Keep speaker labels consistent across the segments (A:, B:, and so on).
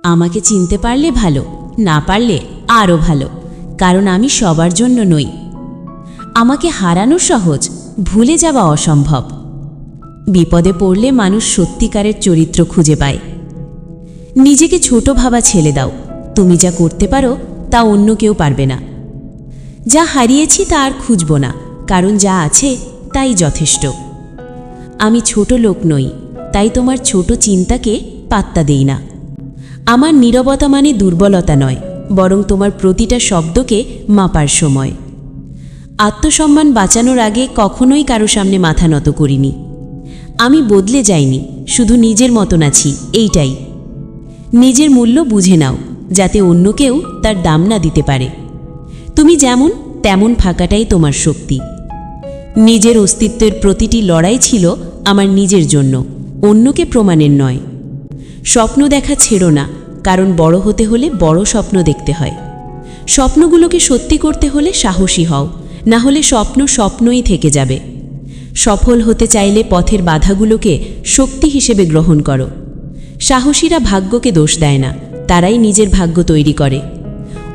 A: আমাকে চিনতে পারলে ভালো, না পারলে আরও ভালো, কারণ আমি সবার জন্য নই। আমাকে হারানো সহজ, ভুলে যাওয়া অসম্ভব। বিপদে পড়লে মানুষ সত্যিকারের চরিত্র খুঁজে পায়। নিজেকে ছোট ভাবা ছেড়ে দাও। তুমি যা করতে পারো তা অন্য কেউ পারবে না। যা হারিয়েছি তা আর খুঁজব না, কারণ যা আছে তাই যথেষ্ট। আমি ছোট লোক নই, তাই তোমার ছোট চিন্তাকে পাত্তা দেই না। আমার নীরবতা মানে দুর্বলতা নয়, বরং তোমার প্রতিটা শব্দকে মাপার সময়। আত্মসম্মান বাঁচানোর আগে কখনোই কারো সামনে মাথা নত করিনি। আমি বদলে যাইনি, শুধু নিজের মতন আছি, এইটাই। নিজের মূল্য বুঝে নাও, যাতে অন্য কেউ তার দাম না দিতে পারে। তুমি যেমন তেমন থাকাটাই তোমার শক্তি। নিজের অস্তিত্বের প্রতিটি লড়াই ছিল আমার নিজের জন্য, অন্যকে প্রমাণের নয়। স্বপ্ন দেখা ছেড়ো না, কারণ বড় হতে হলে বড় স্বপ্ন দেখতে হয়। স্বপ্নগুলোকে সত্যি করতে হলে সাহসী হও, না হলে স্বপ্ন স্বপ্নই থেকে যাবে। সফল হতে চাইলে পথের বাধাগুলোকে শক্তি হিসেবে গ্রহণ করো। সাহসীরা ভাগ্যকে দোষ দেয় না, তারাই নিজের ভাগ্য তৈরি করে।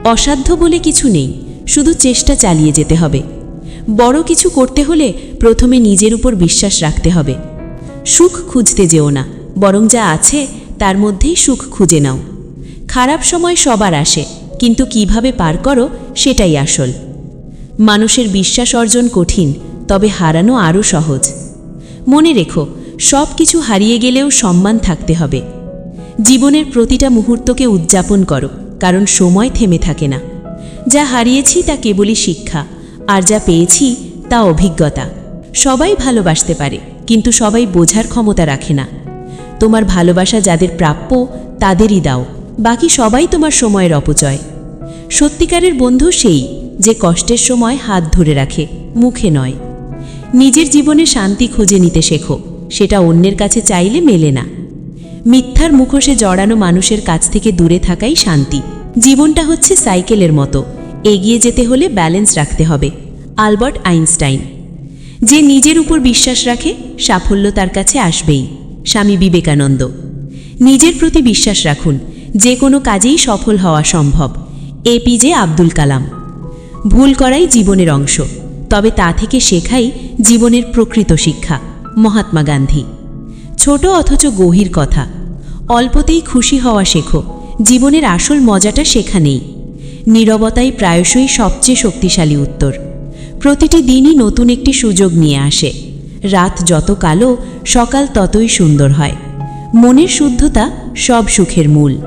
A: অসাধ্য বলে কিছু নেই, শুধু চেষ্টা চালিয়ে যেতে হবে। বড় কিছু করতে হলে প্রথমে নিজের উপর বিশ্বাস রাখতে হবে। সুখ খুঁজতে যেও না, বরং যা আছে তার মধ্যেই সুখ খুঁজে নাও। খারাপ সময় সবার আসে, কিন্তু কিভাবে পার করো সেটাই আসল। মানুষের বিশ্বাস অর্জন কঠিন, তবে হারানো আরও সহজ। মনে রেখো, সব কিছু হারিয়ে গেলেও সম্মান থাকতে হবে। জীবনের প্রতিটা মুহূর্তকে উদযাপন করো, কারণ সময় থেমে থাকে না। যা হারিয়েছি তা কেবলই শিক্ষা, আর যা পেয়েছি তা অভিজ্ঞতা। সবাই ভালোবাসতে পারে, কিন্তু সবাই বোঝার ক্ষমতা রাখে না। তোমার ভালোবাসা যাদের প্রাপ্য তাদেরই দাও, বাকি সবাই তোমার সময়ের অপচয়। সত্যিকারের বন্ধু সেই যে কষ্টের সময় হাত ধরে রাখে, মুখে নয়। নিজের জীবনে শান্তি খুঁজে নিতে শেখো, সেটা অন্যের কাছে চাইলে মেলে না। মিথ্যার মুখোশে জড়ানো মানুষের কাছ থেকে দূরে থাকাই শান্তি। জীবনটা হচ্ছে সাইকেলের মতো, এগিয়ে যেতে হলে ব্যালেন্স রাখতে হবে। Albert Einstein. যে নিজের উপর বিশ্বাস রাখে, সাফল্য তার কাছে আসবেই। স্বামী বিবেকানন্দ। নিজের প্রতি বিশ্বাস রাখুন, যে কোনো কাজেই সফল হওয়া সম্ভব। এপিজে আব্দুল কালাম। ভুল করাই জীবনের অংশ, তবে তা থেকে শেখাই জীবনের প্রকৃত শিক্ষা। মহাত্মা গান্ধী। ছোট অথচ গভীর কথা। অল্পতেই খুশি হওয়া শেখো, জীবনের আসল মজাটা সেখানেই। নীরবতাই প্রায়শই সবচেয়ে শক্তিশালী উত্তর। প্রতিটি দিনই নতুন একটি সুযোগ নিয়ে আসে। রাত যত কালো, সকাল ততই সুন্দর হয়। মনের শুদ্ধতা সব সুখের মূল।